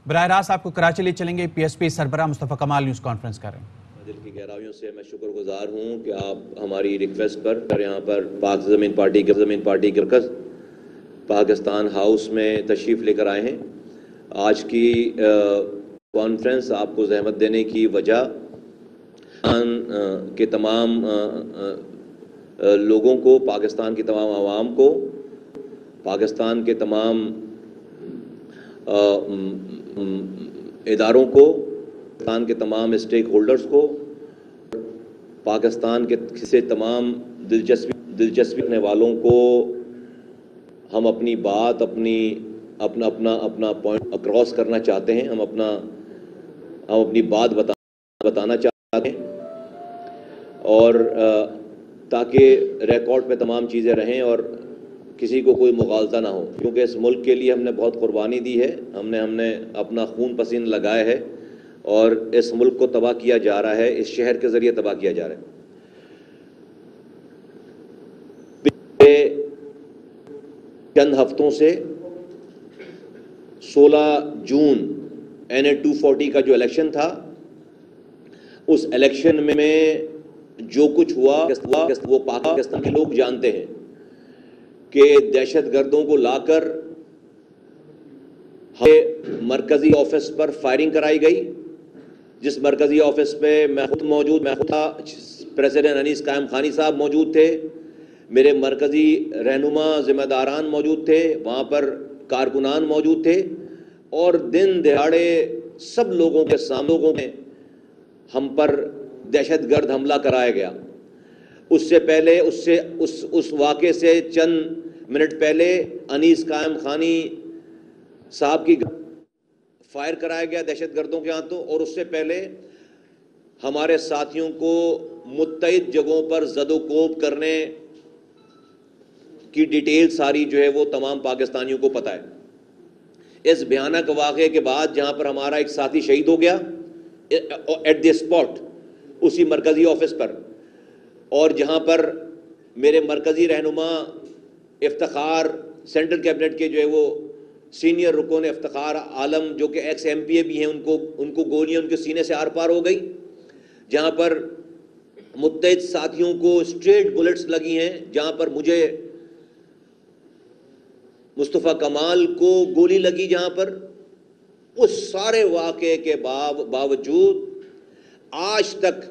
बराह रास्त आपको कराची ले चलेंगे। पीएसपी सरबराह मुस्तफ़ा कमाल न्यूज़ कॉन्फ्रेंस कर रहे हैं। दिल की गहराइयों से मैं शुक्रगुजार हूँ कि आप हमारी रिक्वेस्ट पर यहाँ पर पाक ज़मीन पार्टी के मरकज़ पाकिस्तान हाउस में तशरीफ़ लेकर आए हैं। आज की कॉन्फ्रेंस आपको ज़हमत देने की वजह के तमाम लोगों को, पाकिस्तान की तमाम आवाम को, पाकिस्तान के तमाम इदारों को, पाकिस्तान के तमाम स्टेक होल्डर्स को, पाकिस्तान के से तमाम दिलचस्पी रखने वालों को हम अपनी बात अपना पॉइंट अक्रॉस करना चाहते हैं। हम अपनी बात बताना चाहते हैं और ताकि रिकॉर्ड पे तमाम चीज़ें रहें और किसी को कोई मुगालता ना हो, क्योंकि इस मुल्क के लिए हमने बहुत कुर्बानी दी है। हमने अपना खून पसीना लगाया है और इस मुल्क को तबाह किया जा रहा है, इस शहर के ज़रिए तबाह किया जा रहा है। पिछले चंद हफ्तों से 16 जून NA 240 का जो इलेक्शन था, उस इलेक्शन में जो कुछ हुआ वो पाकिस्तान के लोग जानते हैं कि दहशतगर्दों को लाकर मरकजी ऑफिस पर फायरिंग कराई गई, जिस मरकजी ऑफिस पे मैं खुद था, प्रेसिडेंट अनीस कायम खानी साहब मौजूद थे, मेरे मरकजी रहनुमा जिम्मेदारान मौजूद थे, वहाँ पर कारकुनान मौजूद थे और दिन दहाड़े सब लोगों के सामने हम पर दहशतगर्द हमला कराया गया। उससे पहले उस वाक़े से चंद मिनट पहले अनीस कायम खानी साहब की फायर कराया गया दहशतगर्दों के हाथों, और उससे पहले हमारे साथियों को मुत्तइद जगहों पर ज़दोकोब करने की डिटेल सारी जो है वो तमाम पाकिस्तानियों को पता है। इस भयानक वाक़े के बाद जहाँ पर हमारा एक साथी शहीद हो गया एट द स्पॉट, उसी मरकजी ऑफिस पर, और जहाँ पर मेरे मरकजी रहनुमा इफ्तिखार सेंट्रल कैबिनेट के जो है वो सीनियर रुकन इफ्तिखार आलम, जो कि एक्स MPA भी हैं, उनको गोलियां उनके सीने से आर पार हो गई, जहाँ पर मुत्तहिद साथियों को स्ट्रेट बुलेट्स लगी हैं, जहाँ पर मुझे मुस्तफ़ा कमाल को गोली लगी, जहाँ पर उस सारे वाक़े के बावजूद आज तक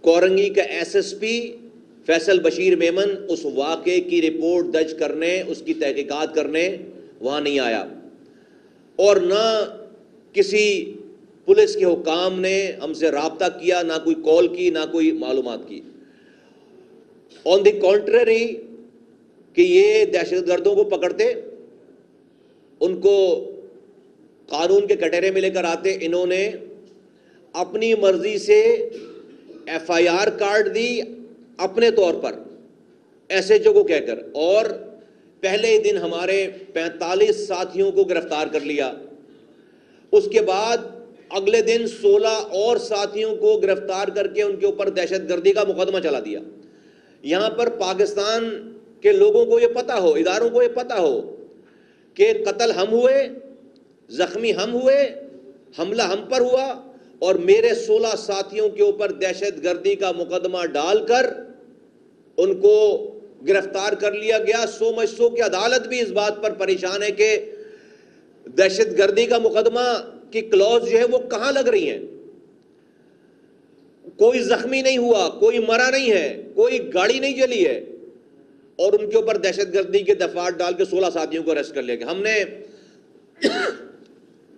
कोरंगी का SSP फैसल बशीर मेमन उस वाक़े की रिपोर्ट दर्ज करने, उसकी तहकीकात करने वहाँ नहीं आया, और ना किसी पुलिस के हुकाम ने हमसे राब्ता किया, ना कोई कॉल की, ना कोई मालूमात की। ऑन द कॉन्ट्ररी कि ये दहशतगर्दों को पकड़ते, उनको कानून के कटहरे में लेकर आते, इन्होंने अपनी मर्जी से FIR कार्ड दी अपने तौर पर SHO को कहकर, और पहले ही दिन हमारे 45 साथियों को गिरफ्तार कर लिया। उसके बाद अगले दिन 16 और साथियों को गिरफ्तार करके उनके ऊपर दहशतगर्दी का मुकदमा चला दिया। यहां पर पाकिस्तान के लोगों को यह पता हो, इदारों को यह पता हो कि कत्ल हम हुए, जख्मी हम हुए, हमला हम पर हुआ, और मेरे 16 साथियों के ऊपर दहशतगर्दी का मुकदमा डालकर उनको गिरफ्तार कर लिया गया। सो मच सो कि अदालत भी इस बात पर परेशान है कि दहशतगर्दी का मुकदमा की क्लॉज जो है वो कहां लग रही है। कोई जख्मी नहीं हुआ, कोई मरा नहीं है, कोई गाड़ी नहीं जली है, और उनके ऊपर दहशतगर्दी के दफात डाल के 16 साथियों को अरेस्ट कर लिया गया। हमने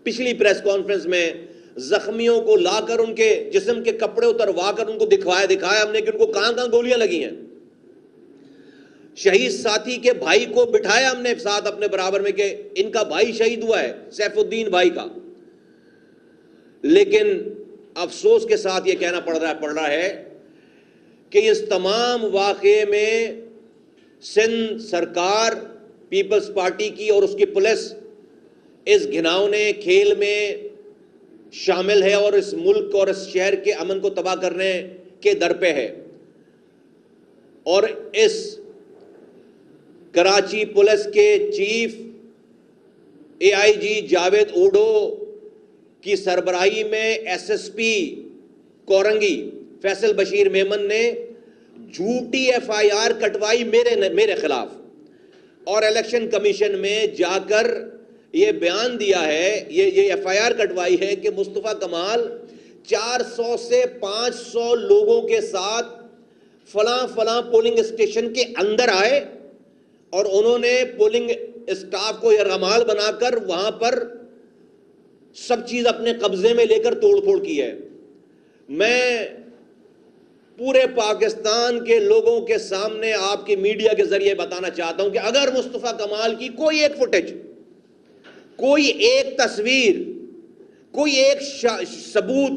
पिछली प्रेस कॉन्फ्रेंस में जख्मियों को लाकर उनके जिस्म के कपड़े उतरवा कर उनको दिखाया हमने कि उनको कहां कहां गोलियां लगी हैं। शहीद साथी के भाई को बिठाया हमने साथ अपने बराबर में कि इनका भाई शहीद हुआ है, सैफुद्दीन भाई का। लेकिन अफसोस के साथ यह कहना पड़ रहा है कि इस तमाम वाक़े में सिंध सरकार, पीपल्स पार्टी की और उसकी पुलिस इस घिनौने खेल में शामिल है और इस मुल्क और इस शहर के अमन को तबाह करने के दर पे है। और इस कराची पुलिस के चीफ एआईजी जावेद ओडो की सरबराही में एसएसपी कोरंगी फैसल बशीर मेमन ने झूठी एफआईआर कटवाई मेरे खिलाफ और इलेक्शन कमीशन में जाकर यह बयान दिया है, ये एफआईआर कटवाई है कि मुस्तफा कमाल 400 से 500 लोगों के साथ फलां पोलिंग स्टेशन के अंदर आए और उन्होंने पोलिंग स्टाफ को यरगमाल बनाकर वहां पर सब चीज अपने कब्जे में लेकर तोड़फोड़ की है। मैं पूरे पाकिस्तान के लोगों के सामने आपके मीडिया के जरिए बताना चाहता हूं कि अगर मुस्तफा कमाल की कोई एक फुटेज, कोई एक तस्वीर, कोई एक सबूत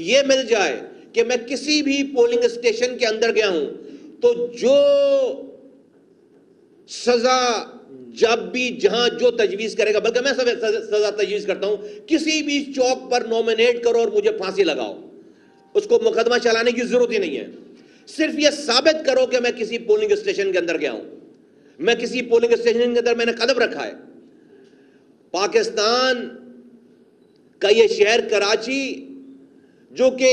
यह मिल जाए कि मैं किसी भी पोलिंग स्टेशन के अंदर गया हूं, तो जो सजा जब भी जहां जो तजवीज करेगा, बल्कि मैं सब सजा तजवीज करता हूं, किसी भी चौक पर नॉमिनेट करो और मुझे फांसी लगाओ, उसको मुकदमा चलाने की जरूरत ही नहीं है। सिर्फ यह साबित करो कि मैं किसी पोलिंग स्टेशन के अंदर गया हूं, मैं किसी पोलिंग स्टेशन के अंदर मैंने कदम रखा है। पाकिस्तान का यह शहर कराची जो कि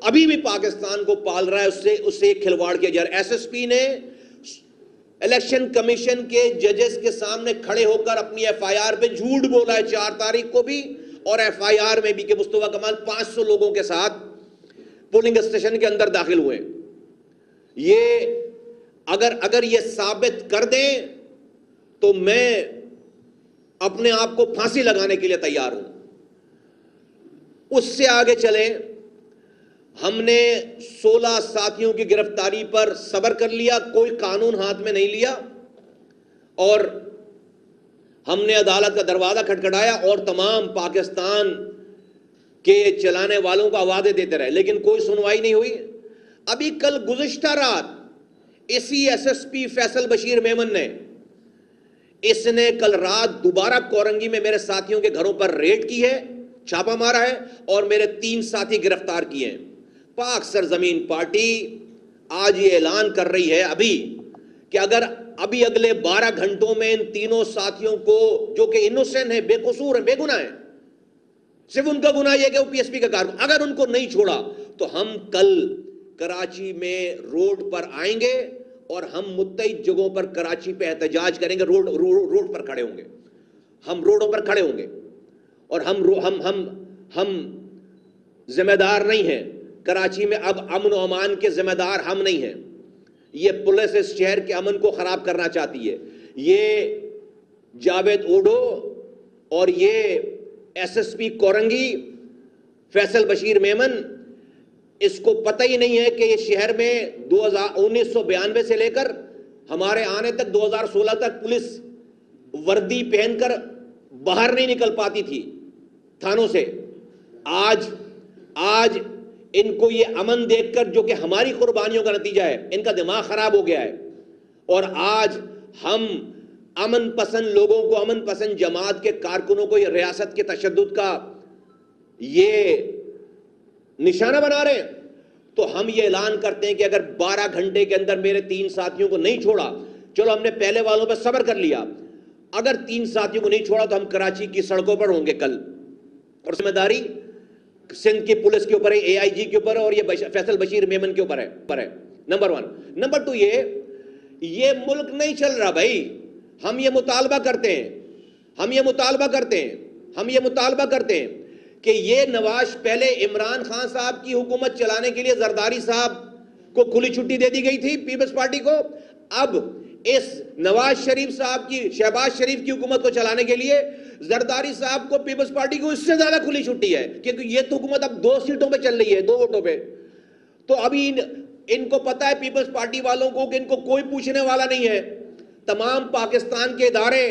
अभी भी पाकिस्तान को पाल रहा है, उससे एक खिलवाड़ किया जा रहा है। एसएसपी ने इलेक्शन कमीशन के जजेस के सामने खड़े होकर अपनी एफआईआर पे झूठ बोला है 4 तारीख को भी और एफआईआर में भी कि मुस्तफा कमाल 500 लोगों के साथ पोलिंग स्टेशन के अंदर दाखिल हुए। ये अगर ये साबित कर दें तो मैं अपने आप को फांसी लगाने के लिए तैयार हूं। उससे आगे चले, हमने 16 साथियों की गिरफ्तारी पर सब्र कर लिया, कोई कानून हाथ में नहीं लिया और हमने अदालत का दरवाजा खटखटाया और तमाम पाकिस्तान के चलाने वालों को आवाजें देते रहे, लेकिन कोई सुनवाई नहीं हुई। अभी कल गुज़िश्ता रात इसी एसएसपी फैसल बशीर मेमन ने इसने कल रात दोबारा कोरंगी में मेरे साथियों के घरों पर रेड की है, छापा मारा है और मेरे 3 साथी गिरफ्तार किए हैं। पाक सरजमीन पार्टी आज ये ऐलान कर रही है अभी कि अगर अभी अगले 12 घंटों में इन तीनों साथियों को, जो कि इनोसेंट है, बेकसूर है, बेगुनाह है, सिर्फ उनका गुनाह यह कि वो पीएसपी का कारकुन, अगर उनको नहीं छोड़ा तो हम कल कराची में रोड पर आएंगे और हम मुत्तईद जगहों पर कराची पे एहतजाज करेंगे। रोड पर खड़े होंगे, हम रोडों पर खड़े होंगे और हम जिम्मेदार नहीं हैं। कराची में अब अमन और अमान के जिम्मेदार हम नहीं हैं। ये पुलिस इस शहर के अमन को खराब करना चाहती है। ये जावेद ओडो और ये एसएसपी कोरंगी फैसल बशीर मेमन, इसको पता ही नहीं है कि ये शहर में 1992 से लेकर हमारे आने तक 2016 तक पुलिस वर्दी पहनकर बाहर नहीं निकल पाती थी थानों से। आज इनको ये अमन देखकर, जो कि हमारी कुर्बानियों का नतीजा है, इनका दिमाग खराब हो गया है और आज हम अमन पसंद लोगों को, अमन पसंद जमात के कारकुनों को ये रियासत के तशद्दुद का ये निशाना बना रहे हैं। तो हम ये ऐलान करते हैं कि अगर 12 घंटे के अंदर मेरे 3 साथियों को नहीं छोड़ा, चलो हमने पहले वालों पर सब्र कर लिया, अगर 3 साथियों को नहीं छोड़ा तो हम कराची की सड़कों पर होंगे कल। और जिम्मेदारी सिंध की पुलिस के ऊपर है, एआईजी के ऊपर है और ये फैसल बशीर मेमन के ऊपर है। नंबर 1। नंबर 2, ये मुल्क नहीं चल रहा भाई। हम ये मुतालबा करते हैं कि ये नवाज, पहले इमरान खान साहब की हुकूमत चलाने के लिए जरदारी साहब को खुली छुट्टी दे दी गई थी पीपल्स पार्टी को, अब इस नवाज शरीफ साहब की, शहबाज शरीफ की हुकूमत को चलाने के लिए जरदारी साहब को, पीपल्स पार्टी को इससे ज्यादा खुली छुट्टी है, क्योंकि ये तो हुकूमत अब 2 सीटों पे चल रही है, 2 वोटों पे। तो अभी इनको पता है पीपल्स पार्टी वालों को कि इनको कोई पूछने वाला नहीं है। तमाम पाकिस्तान के इदारे,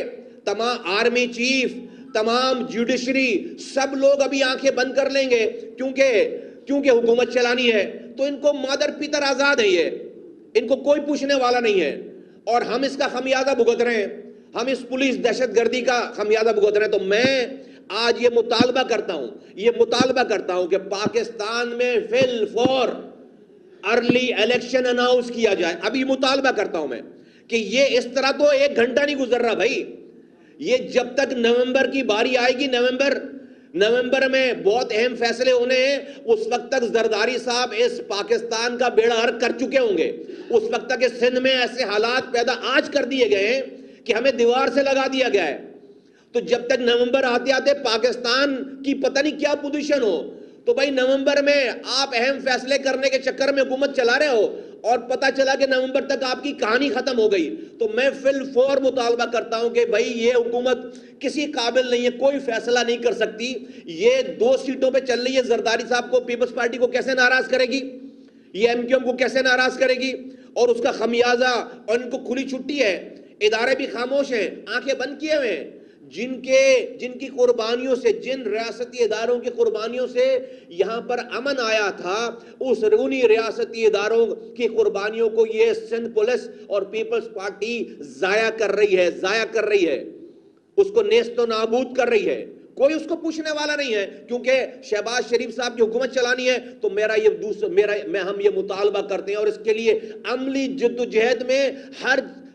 तमाम आर्मी चीफ, तमाम जुडिशरी, सब लोग अभी आंखें बंद कर लेंगे क्योंकि हुकूमत चलानी है। तो इनको मादर पितर आजाद है, ये इनको कोई पूछने वाला नहीं है और हम इसका खमियाजा भुगत रहे हैं। हम इस पुलिस दहशतगर्दी का खमियाजा भुगत रहे हैं। तो मैं आज ये मुतालबा करता हूं कि पाकिस्तान में fill for early election announce किया जाए। अभी मुतालबा करता हूं मैं कि ये इस तरह तो 1 घंटा नहीं गुजर रहा भाई, ये जब तक नवंबर की बारी आएगी, नवंबर में बहुत अहम फैसले होने हैं, उस वक्त तक जरदारी साहब इस पाकिस्तान का बेड़ा गर्क कर चुके होंगे। उस वक्त तक इस सिंध में ऐसे हालात पैदा आज कर दिए गए हैं कि हमें दीवार से लगा दिया गया है। तो जब तक नवंबर आते आते पाकिस्तान की पता नहीं क्या पोजीशन हो, तो भाई नवंबर में आप अहम फैसले करने के चक्कर में हुकूमत चला रहे हो और पता चला कि नवंबर तक आपकी कहानी खत्म हो गई, तो मैं फिल फौर मुतालबा करता हूं कि भाई ये हुकूमत किसी काबिल नहीं है, कोई फैसला नहीं कर सकती। ये 2 सीटों पे चल रही है, जरदारी साहब को, पीपल्स पार्टी को कैसे नाराज करेगी, ये एमक्यूएम को कैसे नाराज करेगी, और उसका खमियाजा, और इनको खुली छुट्टी है, इदारे भी खामोश हैं, आंखें बंद किए हुए हैं। जिनकी कुर्बानियों से, जिन रियासती इदारों की कुर्बानियों से यहां पर अमन आया था, उन्हीं रियासती इदारों की कुर्बानियों को ये सिंध पुलिस और पीपल्स पार्टी जाया कर रही है, उसको नेस्तो नाबूद कर रही है। कोई उसको पूछने वाला नहीं है, क्योंकि शहबाज शरीफ साहब की हुकूमत चलानी है। तो हम ये मुतालबा करते हैं, और इसके लिए अमली जद्दोजहद में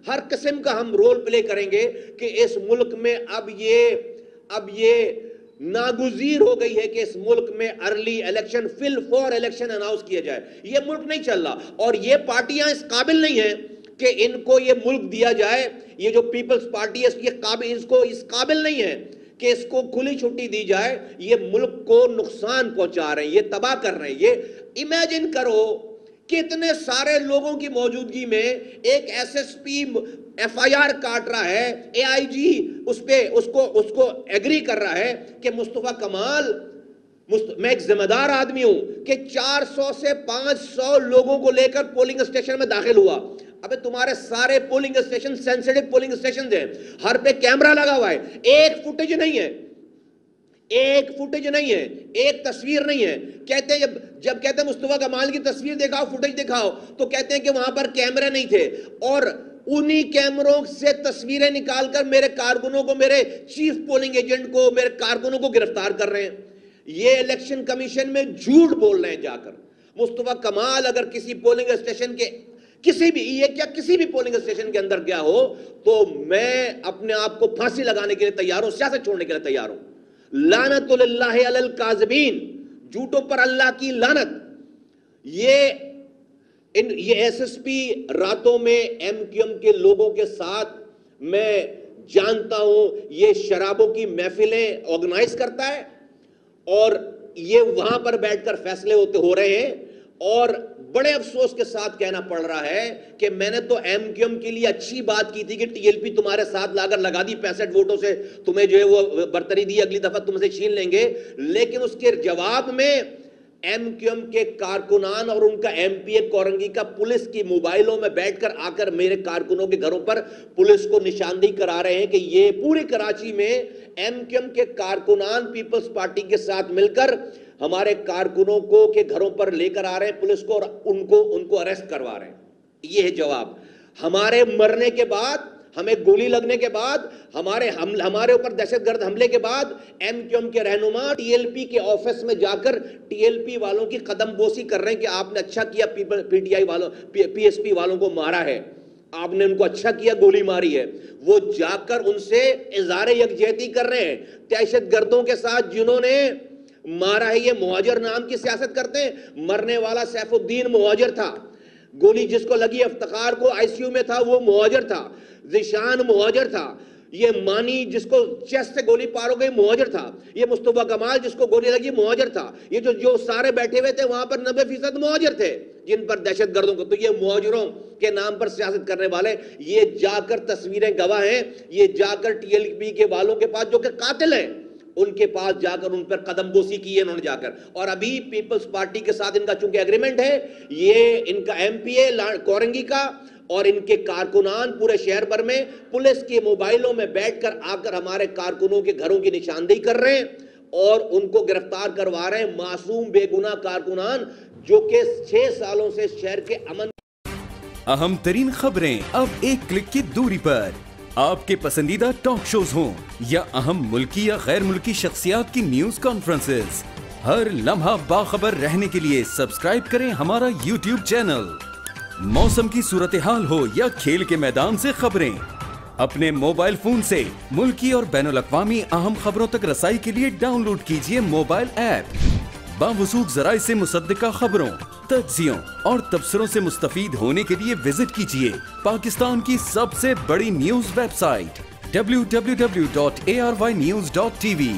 हर किस्म का हम रोल प्ले करेंगे कि इस मुल्क में अब ये नागुजीर हो गई है कि इस मुल्क में early election, fill for election announce किया जाए। ये मुल्क नहीं चल रहा, और ये पार्टियां इस काबिल नहीं है कि इनको ये मुल्क दिया जाए। ये जो पीपल्स पार्टी है, इसको इस काबिल नहीं है कि इसको खुली छुट्टी दी जाए। ये मुल्क को नुकसान पहुंचा रहे हैं, ये तबाह कर रहे हैं। ये इमेजिन करो कितने सारे लोगों की मौजूदगी में एक एसएसपी एफआईआर काट रहा है, एआईजी उसको एग्री कर रहा है कि मुस्तफा कमाल, मैं एक जिम्मेदार आदमी हूं कि 400 से 500 लोगों को लेकर पोलिंग स्टेशन में दाखिल हुआ। अबे तुम्हारे सारे polling station sensitive polling station हैं, हर पे कैमरा लगा हुआ है, एक फुटेज नहीं है, एक तस्वीर नहीं है। कहते हैं जब कहते हैं मुस्तफा कमाल की तस्वीर दिखाओ, फुटेज दिखाओ, तो कहते हैं कि वहां पर कैमरे नहीं थे, और उन्हीं कैमरों से तस्वीरें निकालकर मेरे कारकुनों को, मेरे चीफ पोलिंग एजेंट को, मेरे कारकुनों को गिरफ्तार कर रहे हैं। ये इलेक्शन कमीशन में झूठ बोल रहे हैं जाकर। मुस्तफा कमाल अगर किसी पोलिंग स्टेशन के किसी भी पोलिंग स्टेशन के अंदर गया हो, तो मैं अपने आप को फांसी लगाने के लिए तैयार हूं, सियासत छोड़ने के लिए तैयार हूं। लानतुल्लाहि अलल काज़िबीन, झूठों पर अल्लाह की लानत। ये एसएसपी रातों में एमक्यूएम के लोगों के साथ, मैं जानता हूं, ये शराबों की महफिलें ऑर्गेनाइज करता है, और ये वहां पर बैठकर फैसले हो रहे हैं। और बड़े अफसोस के साथ कहना पड़ रहा है कि मैंने तो एमक्यूएम के लिए अच्छी बात की थी कि टीएलपी तुम्हारे साथ लाकर लगा दी, 65 वोटों से तुम्हें जो है वो बरतरी दी, अगली दफा तुमसे छीन लेंगे। लेकिन उसके जवाब में एमक्यूएम के कारकुनान और उनका एमपीए कोरंगी का पुलिस की मोबाइलों में बैठकर आकर मेरे कारकुनों के घरों पर पुलिस को निशानदेही करा रहे हैं कि ये पूरे कराची में एमक्यूएम के कारकुनान पीपल्स पार्टी के साथ मिलकर हमारे कारकुनों को के घरों पर लेकर आ रहे हैं पुलिस को, और उनको अरेस्ट करवा रहे हैं। ये है जवाब। हमारे मरने के बाद, हमें गोली लगने के बाद, हमारे ऊपर दहशतगर्द हमले के बाद एमक्यूएम के रहनुमा टीएलपी के ऑफिस में जाकर टीएलपी वालों की कदमबोसी कर रहे हैं कि आपने अच्छा किया, पीटीआई वालों, पीएसपी वालों को मारा है, आपने उनको अच्छा किया, गोली मारी है। वो जाकर उनसे इज़हार यकजहती कर रहे हैं। दहशतगर्दों के साथ जिन्होंने मारा है, ये मुहाजिर नाम की सियासत करते हैं। मरने वाला सैफुद्दीन मुहाजिर था, गोली जिसको लगी इफ्तिखार को आईसीयू में था, वो मुहाजिर था। जिशान मुहाजिर था। ये मानी जिसको चेस्ट से गोली पार हो गई मुहाजिर था। ये मुस्तफा कमाल जिसको गोली लगी मुहाजिर था। ये जो सारे बैठे हुए थे वहां पर 90% मुहाजिर थे जिन पर दहशतगर्दों को, तो ये मुहाजिरों के नाम पर सियासत करने वाले ये जाकर, तस्वीरें गवाह हैं, ये जाकर टीएलपी के वालों के पास जो कि कातिल हैं उनके पास जाकर उन पर कदमबोसी की है इन्होंने जाकर। और अभी पीपल्स पार्टी के साथ इनका चूंकि एग्रीमेंट है, ये इनका एमपीए कोरंगी का और इनके कारकुनान पूरे शहर भर में पुलिस के मोबाइलों में बैठकर आकर हमारे कारकुनों के घरों की निशानदेही कर रहे हैं और उनको गिरफ्तार करवा रहे हैं। मासूम बेगुनाह कारकुनान जो कि 6 सालों से शहर के अमन। अहम तरीन खबरें अब एक क्लिक की दूरी पर। आपके पसंदीदा टॉक शोज हों या अहम मुल्की या गैर मुल्की शख्सियात की न्यूज कॉन्फ्रेंसेस, हर लम्हा बाखबर रहने के लिए सब्सक्राइब करें हमारा YouTube चैनल। मौसम की सूरत हाल हो या खेल के मैदान से खबरें, अपने मोबाइल फोन से मुल्की और बैनुल-अक़वामी अहम खबरों तक रसाई के लिए डाउनलोड कीजिए मोबाइल ऐप। बावसूख ज़राए से मुसद्दिका खबरों, तज्ज़ियों और तबसरों से मुस्तफीद होने के लिए विजिट कीजिए पाकिस्तान की सबसे बड़ी न्यूज वेबसाइट www.arYnews.tv।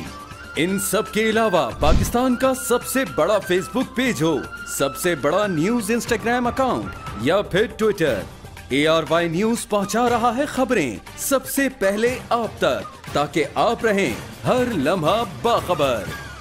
इन सब के अलावा पाकिस्तान का सबसे बड़ा फेसबुक पेज हो, सबसे बड़ा न्यूज इंस्टाग्राम अकाउंट या फिर ट्विटर, ARY न्यूज पहुंचा रहा है खबरें सबसे पहले आप तक, ताकि आप रहें हर लम्हा बाखबर।